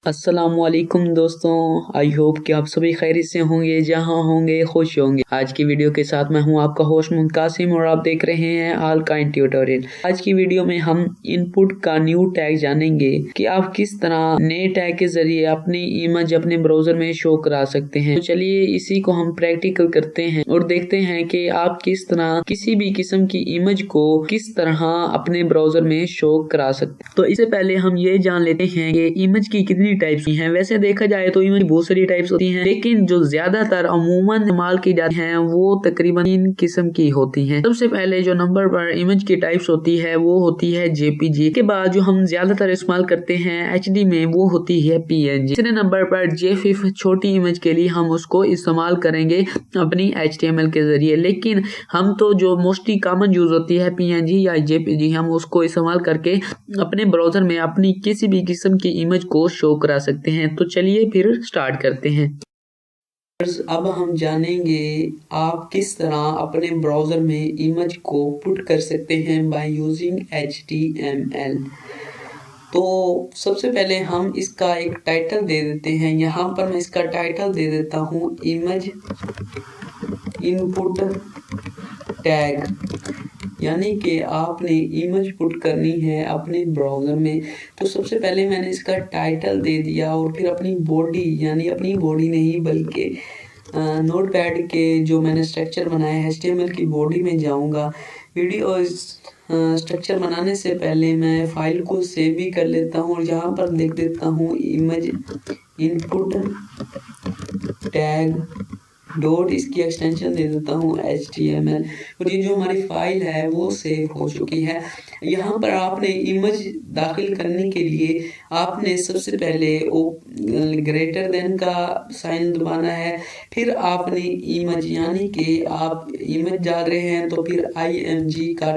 अस्सलामुअलैकुम दोस्तों, I hope कि आप सभी खैरियत से होंगे, जहां होंगे खुश होंगे। आज की वीडियो के साथ मैं हूं आपका होस्ट मुंकासिम और आप देख रहे हैं ऑल काइंड ट्यूटोरियल। आज की वीडियो में हम इनपुट का न्यू टैग जानेंगे कि आप किस तरह नए टैग के जरिए अपनी इमेज अपने ब्राउजर में शो करा सकते हैं। तो चलिए इसी को हम प्रैक्टिकल करते हैं और देखते हैं कि आप किस तरह किसी भी किस्म की इमेज को किस तरह अपने ब्राउजर में शो करा सकते हैं। तो इससे पहले हम ये जान लेते हैं कि इमेज की कितनी टाइप्स की हैं। वैसे देखा जाए तो इमेज बहुत सारी टाइप्स होती हैं, लेकिन जो ज्यादातर अमूमन इस्तेमाल की जाती हैं वो तकरीबन 3 किस्म की होती हैं। सबसे पहले जो नंबर पर इमेज की टाइप्स होती है वो होती है जेपीजी। के बाद जो हम ज्यादातर इस्तेमाल करते हैं एचडी में वो होती है पीएनजी। तीसरे नंबर पर जेफिफ छोटी इमेज के लिए हम उसको इस्तेमाल करेंगे अपनी एचटीएमएल के जरिए, लेकिन हम तो जो मोस्टली कॉमन यूज होती है पीएनजी या जेपीजी, हम उसको इस्तेमाल करके अपने ब्राउजर में अपनी किसी भी किस्म की इमेज को शो करा सकते हैं। तो चलिए फिर स्टार्ट करते हैं। अब हम जानेंगे आप किस तरह अपने ब्राउजर में इमेज को पुट कर सकते हैं बाय यूजिंग HTML। तो सबसे पहले हम इसका एक टाइटल दे देते हैं। यहाँ पर मैं इसका टाइटल दे देता हूँ इमेज इनपुट टैग, यानी कि आपने इमेज पुट करनी है अपने ब्राउज़र में। तो सबसे पहले मैंने इसका टाइटल दे दिया और फिर अपनी बॉडी, यानी अपनी बॉडी नहीं बल्कि नोटपैड के जो मैंने स्ट्रक्चर बनाया है HTML की बॉडी में जाऊंगा। वीडियो स्ट्रक्चर बनाने से पहले मैं फाइल को सेव भी कर लेता हूँ और यहाँ पर लिख देता हूँ इमेज इनपुट टैग डॉट, इसकी एक्सटेंशन दे देता हूँ HTML। और ये जो हमारी फाइल है वो सेव हो चुकी है। यहाँ पर आपने इमेज दाखिल करने के लिए आपने सबसे पहले ग्रेटर देन का साइन दबाना है, फिर आपने इमेज, यानी कि आप इमेज डाल रहे हैं तो फिर IMG का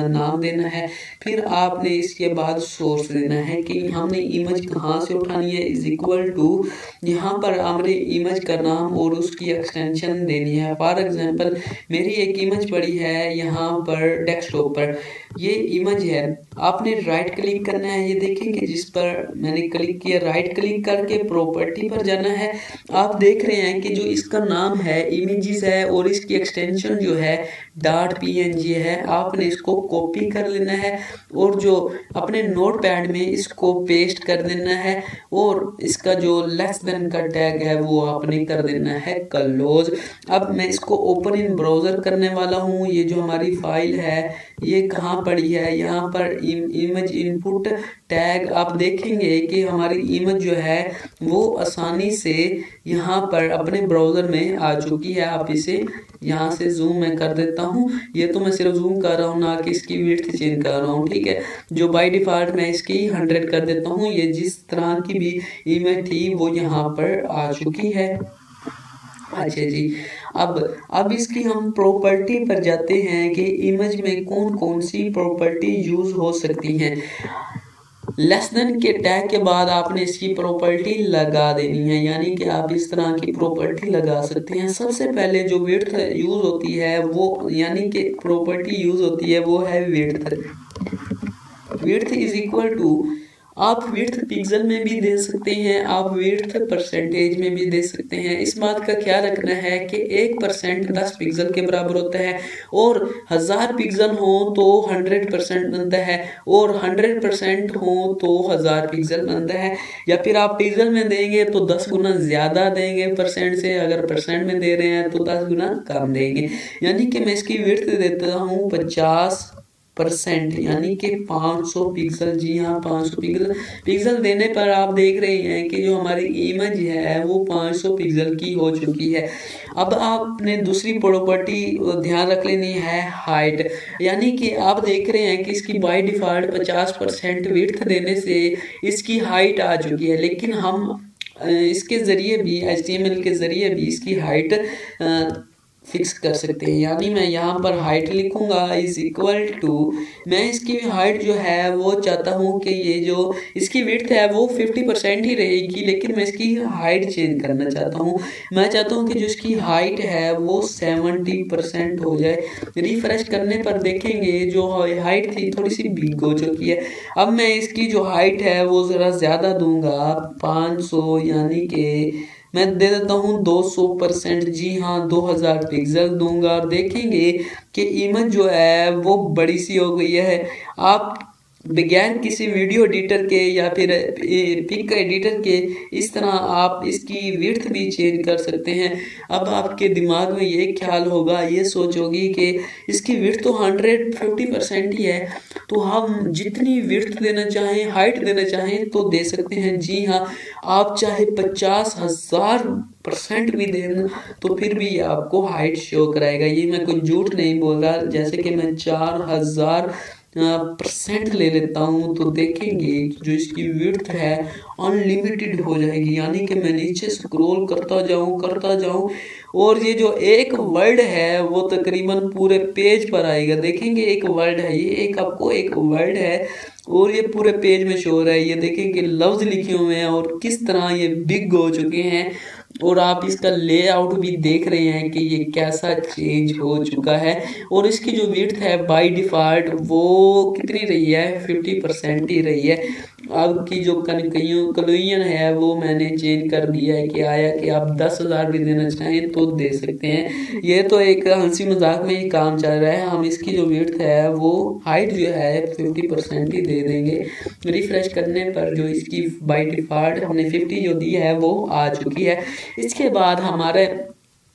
नाम देना है, फिर आपने इसके बाद सोर्स देना है कि हमने इमेज कहाँ से उठानी है, इज इक्वल टू यहाँ पर हमने इमेज का नाम और उसकी एक्सटेंशन देनी है। फॉर एग्जांपल मेरी एक इमेज पड़ी है यहाँ पर डेस्कटॉप पर, ये इमेज है। आपने राइट क्लिक करना है, ये देखेंगे जिस पर मैंने क्लिक किया, राइट क्लिक करके प्रॉपर्टी पर जाना है। आप देख रहे हैं कि जो इसका नाम है इमेजेस है और इसकी एक्सटेंशन जो है .png है। आपने इसको कॉपी कर लेना है और जो अपने नोटपैड में इसको पेस्ट कर देना है और इसका जो लेस देन का टैग है वो आपने कर देना है क्लोज। अब मैं इसको ओपन इन ब्राउजर करने वाला हूँ। ये जो हमारी फाइल है ये कहाँ पड़ी है, यहाँ पर इमेज इनपुट टैग। आप देखेंगे कि हमारी इमेज जो है वो आसानी से यहाँ पर अपने ब्राउजर में आ चुकी है। आप इसे यहाँ से जूम मैं कर देता हूँ। ये तो मैं सिर्फ जूम कर रहा हूँ, ना कि इसकी विड्थ चेंज कर रहा हूँ, ठीक है। जो बाय डिफॉल्ट मैं इसकी 100 कर देता हूँ। ये जिस तरह की भी इमेज थी वो यहाँ पर आ चुकी है। अच्छा जी, अब इसकी हम प्रॉपर्टी पर जाते हैं कि इमेज में कौन कौन सी प्रॉपर्टी यूज हो सकती हैं। लेस देन के टैग के बाद आपने इसकी प्रॉपर्टी लगा देनी है, यानी कि आप इस तरह की प्रॉपर्टी लगा सकते हैं। सबसे पहले जो विड्थ यूज होती है वो, यानी कि प्रॉपर्टी यूज होती है वो है width. Width is equal to, आप विड्थ पिक्सल में भी दे सकते हैं, आप विड्थ परसेंटेज में भी दे सकते हैं। इस बात का ख्याल रखना है कि 1% 10 पिक्सल के बराबर होता है और 1000 पिक्सल हो तो 100% बनता है और 100% हो तो 1000 पिक्सल बनता है। या फिर आप पिक्सल में देंगे तो 10 गुना ज्यादा देंगे परसेंट से, अगर परसेंट में दे रहे हैं तो 10 गुना कम देंगे। यानी कि मैं इसकी विड्थ देता हूँ 50%, यानी कि 500 पिक्सल। जी हाँ, 500 पिक्सल देने पर आप देख रहे हैं कि जो हमारी इमेज है वो 500 पिक्सल की हो चुकी है। अब आपने दूसरी प्रॉपर्टी ध्यान रख लेनी है, हाइट। यानी कि आप देख रहे हैं कि इसकी बाय डिफॉल्ट 50% विड्थ देने से इसकी हाइट आ चुकी है, लेकिन हम इसके ज़रिए भी HTML के ज़रिए भी इसकी हाइट फिक्स कर सकते हैं। यानी मैं यहाँ पर हाइट लिखूंगा इज इक्वल टू, मैं इसकी हाइट जो है वो चाहता हूँ कि ये जो इसकी विड्थ है वो 50% ही रहेगी, लेकिन मैं इसकी हाइट चेंज करना चाहता हूँ। मैं चाहता हूँ कि जो इसकी हाइट है वो 70% हो जाए। रिफ्रेश करने पर देखेंगे जो हाइट थी थोड़ी सी बिग हो चुकी है। अब मैं इसकी जो हाइट है वो ज़रा ज़्यादा दूंगा, 500, यानी कि मैं दे देता हूँ 200%, जी हाँ 2000 पिक्सल दूंगा। और देखेंगे कि इमेज जो है वो बड़ी सी हो गई है। आप बगैर किसी वीडियो एडिटर के या फिर पिक एडिटर के इस तरह आप इसकी विड्थ भी चेंज कर सकते हैं। अब आपके दिमाग में ये ख्याल होगा, ये सोच होगी कि इसकी विड्थ तो 150% ही है, तो हम जितनी विड्थ देना चाहें, हाइट देना चाहें तो दे सकते हैं। जी हाँ, आप चाहे 50,000% भी देना तो फिर भी ये आपको हाइट शो कराएगा। ये मैं कोई झूठ नहीं बोल रहा। जैसे कि मैं 4000% ले लेता हूँ तो देखेंगे जो इसकी विड्थ है अनलिमिटेड हो जाएगी। यानी कि मैं नीचे स्क्रॉल करता जाऊँ और ये जो एक वर्ड है वो तकरीबन पूरे पेज पर आएगा। देखेंगे एक वर्ड है, ये एक आपको एक वर्ड है और ये पूरे पेज में शो हो रहा है। ये देखेंगे लफ्ज लिखे हुए हैं और किस तरह ये बिग हो चुके हैं। और आप इसका लेआउट भी देख रहे हैं कि ये कैसा चेंज हो चुका है। और इसकी जो विड्थ है बाय डिफ़ॉल्ट वो कितनी रही है, 50% ही रही है। अब की जो कन्क्लूजन है वो मैंने चेंज कर दिया है कि आया कि आप 10,000 भी देना चाहें तो दे सकते हैं। ये तो एक हंसी मजाक में ही काम चल रहा है। हम इसकी जो विड्थ है वो हाइट जो है 50% ही दे देंगे। रिफ्रेश करने पर जो इसकी बाय डिफ़ॉल्ट हमने 50 जो दी है वो आ चुकी है। इसके बाद हमारे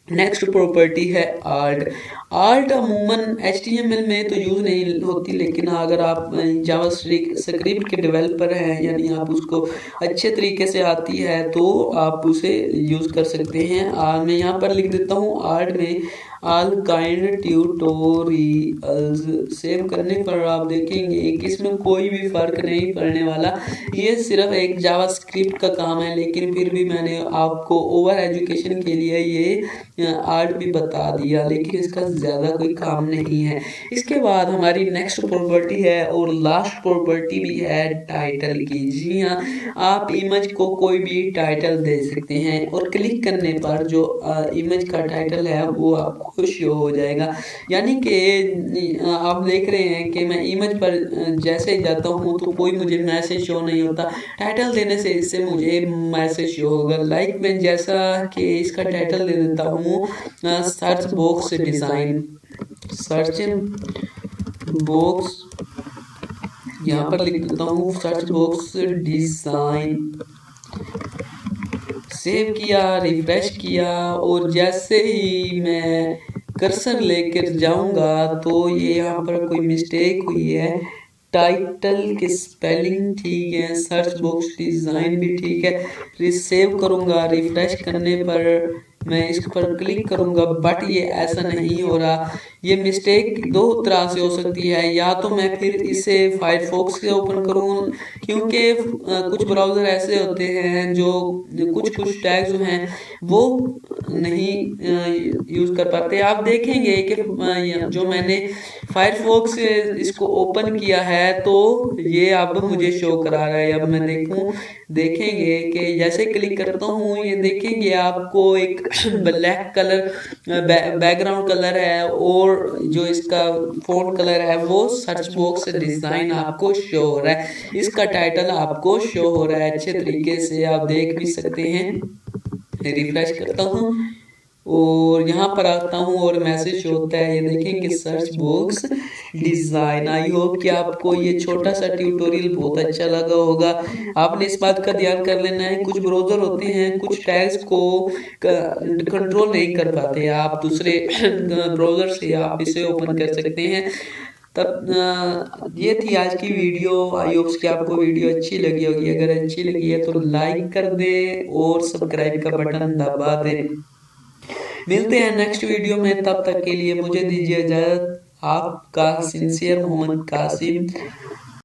नेक्स्ट प्रॉपर्टी है आर्ट। आर्ट अमूमन HTML में तो यूज़ नहीं होती, लेकिन अगर आप जावास्क्रिप्ट के डेवलपर हैं यानी आप उसको अच्छे तरीके से आती है तो आप उसे यूज़ कर सकते हैं। मैं यहाँ पर लिख देता हूँ आर्ट में ऑल काइंड ट्यूटोरियल्स। सेव करने पर आप देखेंगे कि इसमें कोई भी फ़र्क नहीं पड़ने वाला। ये सिर्फ एक जावास्क्रिप्ट का काम है, लेकिन फिर भी मैंने आपको ओवर एजुकेशन के लिए ये आर्ट भी बता दिया, लेकिन इसका ज़्यादा कोई काम नहीं है। इसके बाद हमारी नेक्स्ट प्रॉपर्टी है और लास्ट प्रॉपर्टी भी है टाइटल की। जी हाँ, आप इमेज को कोई भी टाइटल दे सकते हैं और क्लिक करने पर जो इमेज का टाइटल है वो आपको शो हो जाएगा। यानी कि आप देख रहे हैं कि मैं इमेज पर जैसे ही जाता हूँ तो कोई मुझे मैसेज शो नहीं होता। टाइटल देने से इससे मुझे मैसेज शो होगा। लाइक मैं जैसा कि इसका टाइटल दे देता हूँ search box design. Search box यहाँ पर लिख देता हूँ सर्च बॉक्स डिज़ाइन। सेव किया, रिफ्रेश किया और जैसे ही मैं कर्सर लेकर जाऊंगा तो ये यहाँ पर कोई मिस्टेक हुई है। टाइटल की स्पेलिंग ठीक है, सर्च बॉक्स डिज़ाइन भी ठीक है। सेव करूँगा, रिफ्रेश करने पर मैं इस पर क्लिक करूँगा, बट ये ऐसा नहीं हो रहा। ये मिस्टेक दो तरह से हो सकती है, या तो मैं फिर इसे फायरफॉक्स से ओपन करूँ, क्योंकि कुछ ब्राउज़र ऐसे होते हैं जो कुछ टैग्स जो हैं वो नहीं यूज़ कर पाते। आप देखेंगे कि जो मैंने फायरफॉक्स से इसको ओपन किया है तो ये अब मुझे शो करा रहा है। अब मैं देखेंगे कि जैसे क्लिक करता हूँ ये देखेंगे आपको एक ब्लैक कलर बैकग्राउंड कलर है और जो इसका फ़ॉन्ट कलर है वो सर्च बॉक्स डिज़ाइन आपको शो हो रहा है। इसका टाइटल आपको शो हो रहा है, अच्छे तरीके से आप देख भी सकते हैं। रिफ्रेश करता हूँ और यहाँ पर आता हूँ और मैसेज होता है, ये देखेंगे search box design. I hope कि आपको ये छोटा सा ट्यूटोरियल बहुत अच्छा लगा होगा। आपने इस बात का ध्यान कर लेना है, कुछ ब्राउज़र होते हैं कुछ टैग्स को कंट्रोल नहीं कर पाते, आप दूसरे ब्राउज़र से आप इसे ओपन कर सकते हैं। तब ये थी आज की वीडियो। आई होप कि आपको वीडियो अच्छी लगी होगी। अगर अच्छी लगी है तो लाइक कर दें और सब्सक्राइब का बटन दबा दें। मिलते हैं नेक्स्ट वीडियो में, तब तक के लिए मुझे दीजिए इजाज़त। आपका सिंसियर मोहम्मद कासिम।